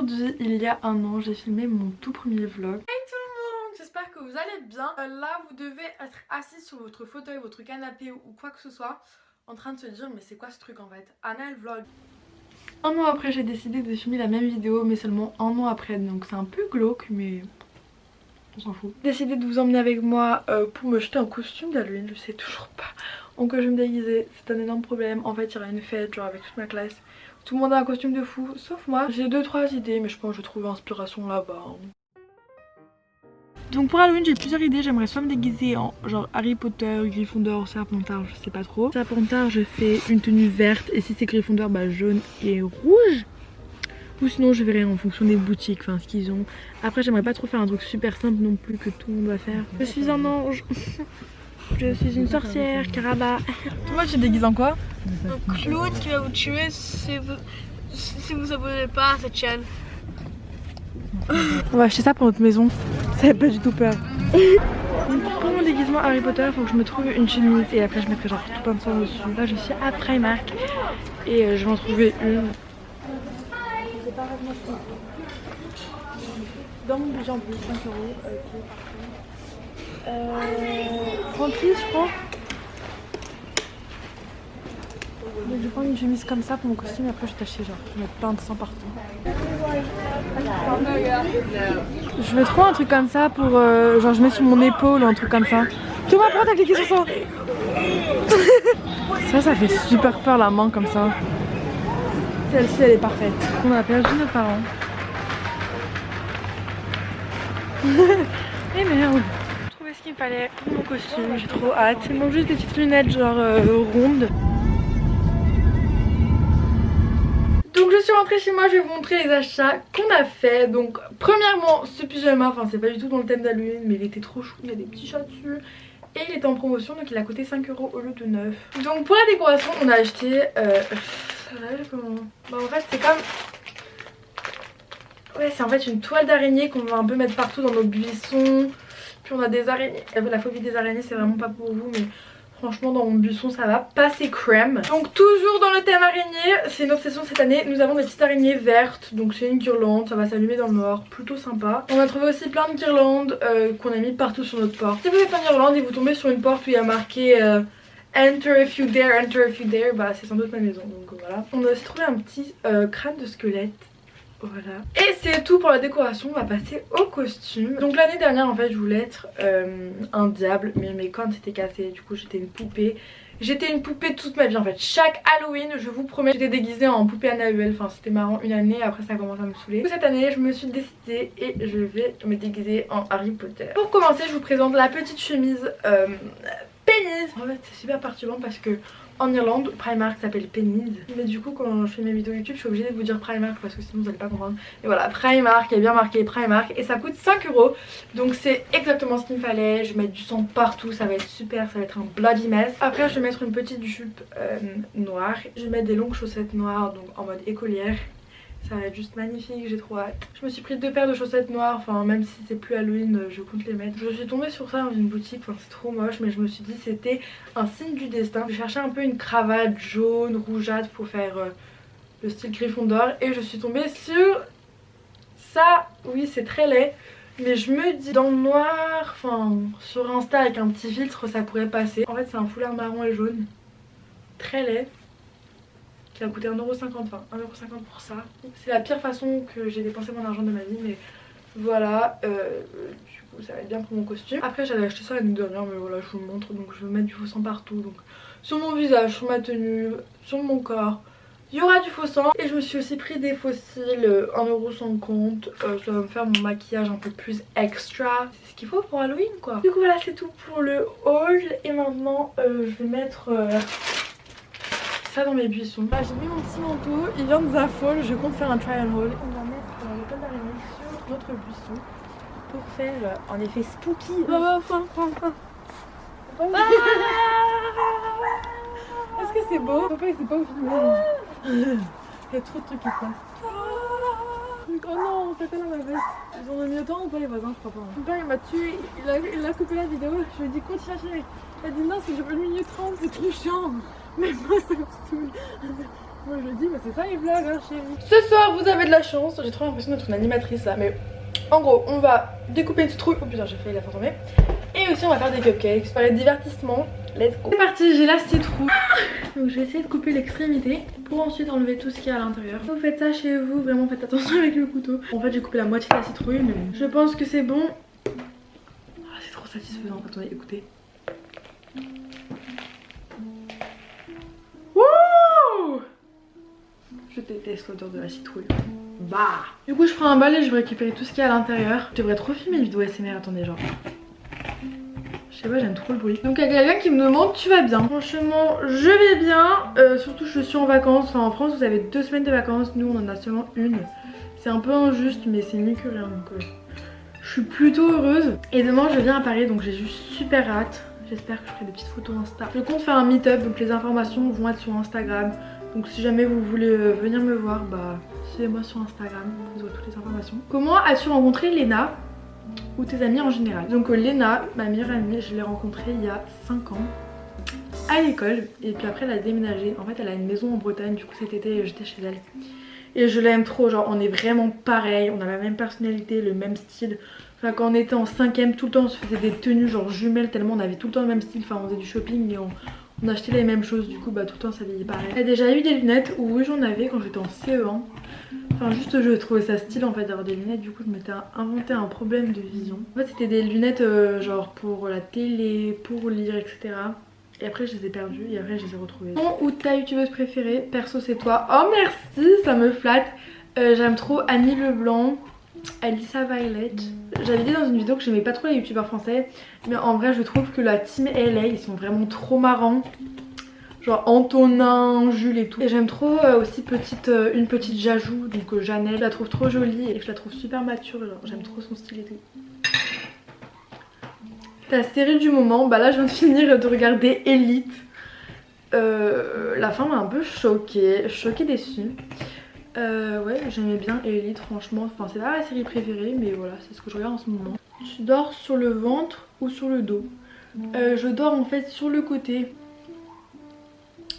Aujourd'hui, il y a un an, j'ai filmé mon tout premier vlog. Hey tout le monde, j'espère que vous allez bien. Là, vous devez être assis sur votre fauteuil, votre canapé ou quoi que ce soit, en train de se dire mais c'est quoi ce truc en fait? Anna elle vlog. Un an après, j'ai décidé de filmer la même vidéo, mais seulement un an après, donc c'est un peu glauque, mais on s'en fout. J'ai décidé de vous emmener avec moi pour me jeter un costume d'Halloween, je sais toujours pas en quoi je vais me déguiser, c'est un énorme problème. En fait, il y aura une fête, genre avec toute ma classe. Tout le monde a un costume de fou, sauf moi. J'ai 2-3 idées, mais je pense que je vais trouver inspiration là-bas. Donc pour Halloween, j'ai plusieurs idées. J'aimerais soit me déguiser en genre Harry Potter, Gryffondor, Serpentard, je sais pas trop. Serpentard, je fais une tenue verte, et si c'est Gryffondor, bah jaune et rouge. Ou sinon je verrai en fonction des boutiques, enfin ce qu'ils ont. Après j'aimerais pas trop faire un truc super simple non plus que tout le monde va faire. Je suis un ange. Je suis une sorcière, Caraba. Toi tu te déguises en quoi? Un clown qui va vous tuer si vous abonnez pas à cette chaîne. On va acheter ça pour notre maison. Ça fait pas du tout peur. Pour mon déguisement Harry Potter, il faut que je me trouve une chemise et après je mettrai genre tout plein de sang dessus. Là je suis à Primark et je vais en trouver une. Dans mon budget en plus, 5 €. Ok, parfait. 36 je crois. Donc je vais prendre une chemise comme ça pour mon costume et après je vais tâcher genre, je vais mettre plein de sang partout. Je veux trop un truc comme ça pour genre je mets sur mon épaule ou un truc comme ça. Thomas, pourquoi t'as cliqué sur ça? Ça fait super peur la main comme ça. Celle-ci elle est parfaite. On a perdu nos parents. Et merde. J'ai trouvé ce qu'il me fallait pour mon costume, j'ai trop hâte. Il manque juste des petites lunettes genre rondes. Donc je suis rentrée chez moi, je vais vous montrer les achats qu'on a fait. Donc premièrement ce pyjama, enfin c'est pas du tout dans le thème d'Halloween mais il était trop chou, il y a des petits chats dessus. Et il était en promotion donc il a coûté 5 € au lieu de 9. Donc pour la décoration on a acheté... ça va comment... Bah en fait c'est comme... Ouais c'est en fait une toile d'araignée qu'on va un peu mettre partout dans nos buissons. Puis on a des araignées. La phobie des araignées c'est vraiment pas pour vous mais... Franchement dans mon buisson ça va passer crème. Donc toujours dans le thème araignée, c'est une obsession cette année. Nous avons des petites araignées vertes. Donc c'est une guirlande, ça va s'allumer dans le noir, plutôt sympa. On a trouvé aussi plein de guirlandes qu'on a mis partout sur notre porte. Si vous êtes en Irlande et vous tombez sur une porte où il y a marqué Enter if you dare, enter if you dare, bah c'est sans doute ma maison, donc voilà. On a aussi trouvé un petit crâne de squelette. Voilà. Et c'est tout pour la décoration, on va passer au costume. Donc l'année dernière en fait je voulais être un diable mais mes cornes s'étaient cassées, du coup j'étais une poupée. J'étais une poupée toute ma vie en fait. Chaque Halloween je vous promets j'étais déguisée en poupée Annabelle. Enfin c'était marrant une année, après ça a commencé à me saouler. Cette année je me suis décidée et je vais me déguiser en Harry Potter. Pour commencer je vous présente la petite chemise Pennies. En fait c'est super perturbant parce que en Irlande, Primark s'appelle Pennies. Mais du coup quand je fais mes vidéos YouTube je suis obligée de vous dire Primark parce que sinon vous allez pas comprendre. Et voilà, Primark, il y a bien marqué Primark et ça coûte 5 €. Donc c'est exactement ce qu'il me fallait. Je vais mettre du sang partout, ça va être super, ça va être un bloody mess. Après je vais mettre une petite jupe noire. Je vais mettre des longues chaussettes noires donc en mode écolière. Ça va être juste magnifique, j'ai trop hâte. Je me suis pris 2 paires de chaussettes noires, enfin même si c'est plus Halloween, je compte les mettre. Je suis tombée sur ça dans une boutique, enfin c'est trop moche mais je me suis dit c'était un signe du destin. Je cherchais un peu une cravate jaune, rougeâtre pour faire le style Gryffondor et je suis tombée sur ça. Oui c'est très laid mais je me dis dans le noir, enfin sur Insta avec un petit filtre ça pourrait passer. En fait c'est un foulard marron et jaune, très laid. Qui a coûté 1,50 €, enfin 1,50 € pour ça. C'est la pire façon que j'ai dépensé mon argent de ma vie mais voilà, du coup ça va être bien pour mon costume. Après j'avais acheté ça l'année dernière mais voilà je vous le montre, donc je vais mettre du faux sang partout. Donc sur mon visage, sur ma tenue, sur mon corps, il y aura du faux sang. Et je me suis aussi pris des fossiles 1,50 €, ça va me faire mon maquillage un peu plus extra. C'est ce qu'il faut pour Halloween quoi. Du coup voilà c'est tout pour le haul et maintenant je vais mettre... ça dans mes buissons. J'ai mis mon petit manteau, il vient de Zafol, je compte faire un try and haul. On va mettre le col d'araignée sur notre buisson pour faire en effet spooky. Est-ce que c'est beau? Papa il sait pas où filmer. Il y a trop de trucs qui se passent. Oh non, on fait pas dans ma veste. Ils ont mis autant ou pas les voisins? Je crois pas. Mon père il m'a tué, il a coupé la vidéo. Je lui ai dit continue à filmer. Il a dit non, c'est dure 1 minute 30, c'est trop chiant. Mais moi ça me saoule. Moi je le dis, mais c'est ça les vlogs, hein, chérie. Ce soir, vous avez de la chance. J'ai trop l'impression d'être une animatrice là, mais en gros, on va découper une citrouille. Oh putain, j'ai failli la faire tomber. Et aussi, on va faire des cupcakes. Pour les divertissements, let's go. C'est parti, j'ai la citrouille. Donc, je vais essayer de couper l'extrémité pour ensuite enlever tout ce qu'il y a à l'intérieur. Vous faites ça chez vous, vraiment faites attention avec le couteau. En fait, j'ai coupé la moitié de la citrouille, mais bon. Je pense que c'est bon. Ah, c'est trop satisfaisant. Attendez, écoutez. Wouh! Je déteste l'odeur de la citrouille. Bah! Du coup, je prends un bol et je vais récupérer tout ce qu'il y a à l'intérieur. Je devrais trop filmer une vidéo ASMR. Attendez, genre. Je sais pas, j'aime trop le bruit. Donc, il y a quelqu'un qui me demande, tu vas bien? Franchement, je vais bien. Surtout, je suis en vacances. Enfin, en France, vous avez 2 semaines de vacances. Nous, on en a seulement une. C'est un peu injuste, mais c'est mieux que rien. Donc, je suis plutôt heureuse. Et demain, je viens à Paris, donc j'ai juste super hâte. J'espère que je ferai des petites photos Insta. Je compte faire un meet-up, donc les informations vont être sur Instagram. Donc si jamais vous voulez venir me voir, bah suivez-moi sur Instagram, vous aurez toutes les informations. Comment as-tu rencontré Léna ou tes amis en général? Donc Léna, ma meilleure amie, je l'ai rencontrée il y a 5 ans à l'école. Et puis après elle a déménagé. En fait elle a une maison en Bretagne, du coup cet été j'étais chez elle. Et je l'aime trop, genre on est vraiment pareil, on a la même personnalité, le même style. Enfin quand on était en 5ème, tout le temps on se faisait des tenues genre jumelles tellement on avait tout le temps le même style. Enfin on faisait du shopping et on achetait les mêmes choses, du coup bah tout le temps ça s'habillait pareil. J'ai déjà eu des lunettes, oui j'en avais quand j'étais en CE1. Enfin juste je trouvais ça stylé en fait d'avoir des lunettes, du coup je m'étais inventé un problème de vision. En fait c'était des lunettes genre pour la télé, pour lire etc. Et après je les ai perdues et après je les ai retrouvées. Ton ou ta youtubeuse préférée, perso c'est toi. Oh merci, ça me flatte. J'aime trop Annie Leblanc, Alyssa Violet. J'avais dit dans une vidéo que j'aimais pas trop les youtubeurs français, mais en vrai je trouve que la team LA ils sont vraiment trop marrants. Genre Antonin, Jules et tout. Et j'aime trop aussi une petite Jajou, donc Janelle. Je la trouve trop jolie et je la trouve super mature, genre j'aime trop son style et tout. Ta série du moment, bah là je viens de finir de regarder Elite. La fin m'a un peu choquée, déçue. Ouais j'aimais bien Elite franchement, enfin c'est pas ma série préférée mais voilà c'est ce que je regarde en ce moment. Tu dors sur le ventre ou sur le dos? Je dors en fait sur le côté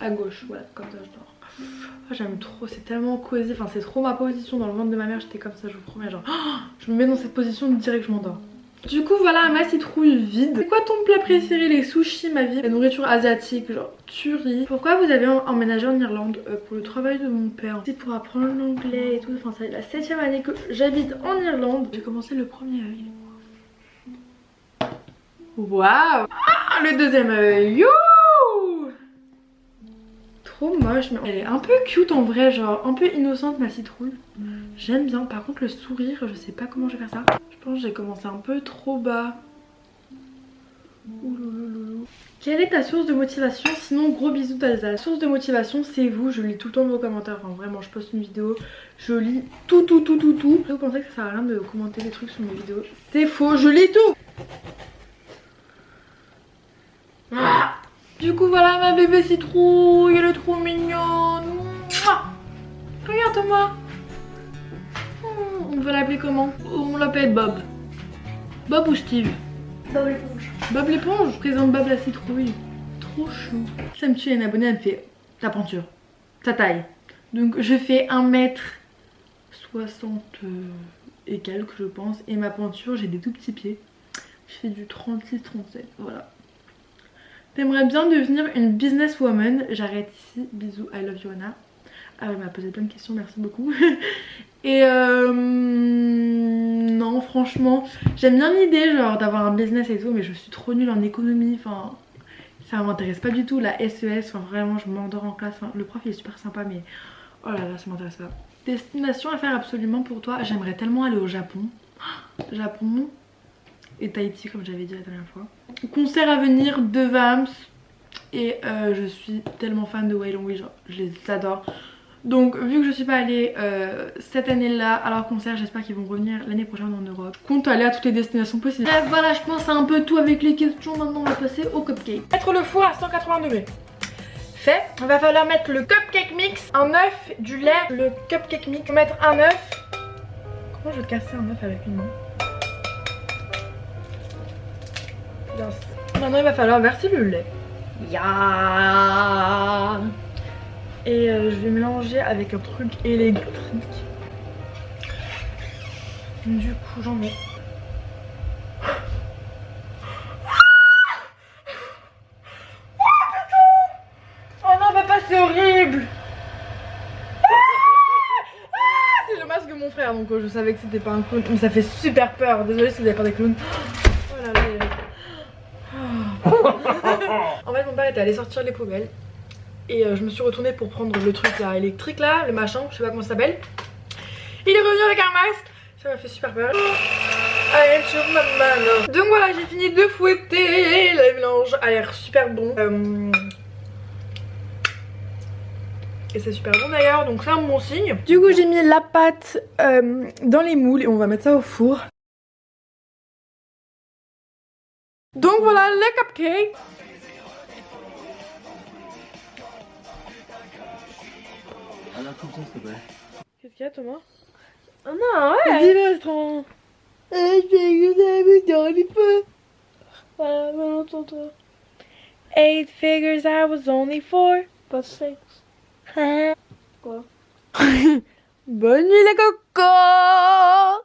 à gauche, voilà comme ça je dors. Oh, j'aime trop, c'est tellement cosy, enfin c'est trop ma position dans le ventre de ma mère, j'étais comme ça je vous promets genre je me mets dans cette position direct je m'endors. Du coup voilà ma citrouille vide. C'est quoi ton plat préféré? Les sushis ma vie. La nourriture asiatique genre curry. Pourquoi vous avez emménagé en Irlande? Pour le travail de mon père. C'est pour apprendre l'anglais et tout. Enfin c'est la 7ème année que j'habite en Irlande. J'ai commencé le premier œil. Waouh. Ah, le deuxième œil. Youhou. Trop moche mais elle est un peu cute en vrai, genre un peu innocente ma citrouille. J'aime bien, par contre le sourire je sais pas comment je vais faire ça. Je pense que j'ai commencé un peu trop bas. Oulouloulou. Quelle est ta source de motivation? Sinon gros bisous d'Alsace. Source de motivation c'est vous, je lis tout le temps vos commentaires. Enfin vraiment je poste une vidéo, je lis tout. Vous pensez que ça sert à rien de commenter des trucs sur mes vidéos? C'est faux, je lis tout. Ah. Du coup voilà ma bébé citrouille, elle est trop mignonne. Regarde-moi. On va l'appeler comment? On l'appelle Bob. Bob ou Steve? Bob l'éponge. Bob l'éponge. Je présente Bob la citrouille. Trop chou. Ça me tue, une abonnée, elle me fait ta pointure, ta taille. Donc je fais 1m60 et quelques je pense. Et ma pointure, j'ai des tout petits pieds. Je fais du 36-37, voilà. T'aimerais bien devenir une businesswoman? J'arrête ici. Bisous, I love you Anna. Ah ouais, elle m'a posé plein de questions, merci beaucoup. Et non franchement, j'aime bien l'idée genre d'avoir un business et tout, mais je suis trop nulle en économie, enfin ça m'intéresse pas du tout, la SES, enfin vraiment je m'endors en classe, enfin, le prof il est super sympa mais oh là là ça m'intéresse pas. Destination à faire absolument pour toi, j'aimerais tellement aller au Japon. Japon et Tahiti comme j'avais dit la dernière fois. Concert à venir de Vams et je suis tellement fan de Wailongui, genre je les adore. Donc vu que je suis pas allée cette année là à leur concert, j'espère qu'ils vont revenir l'année prochaine en Europe. Je compte aller à toutes les destinations possibles. Bref voilà, je pense à un peu tout avec les questions. Maintenant on va passer au cupcake. Mettre le four à 180 degrés. Fait, il va falloir mettre le cupcake mix, un œuf, du lait, le cupcake mix, mettre un œuf. Comment je vais casser un œuf avec une main? Maintenant il va falloir verser le lait. Ya. Et je vais mélanger avec un truc électrique. Du coup j'en mets. Oh non papa c'est horrible. C'est le masque de mon frère donc je savais que c'était pas un clown. Mais ça fait super peur. Désolée si vous avez peur des clowns. Oh là là. En fait mon père était allé sortir les poubelles. Et je me suis retournée pour prendre le truc là électrique là, le machin, je sais pas comment ça s'appelle. Il est revenu avec un masque. Ça m'a fait super peur. Donc voilà, j'ai fini de fouetter. Le mélange a l'air super bon. Et c'est super bon d'ailleurs, donc c'est un bon signe. Du coup j'ai mis la pâte dans les moules et on va mettre ça au four. Donc voilà le cupcake. Qu'est-ce qu'il y a Thomas? Oh non, ouais. Dis-le, Strand. Voilà, maintenant toi. 8 figures I was only 4. Pas 6. Quoi? Bonne nuit les cocos.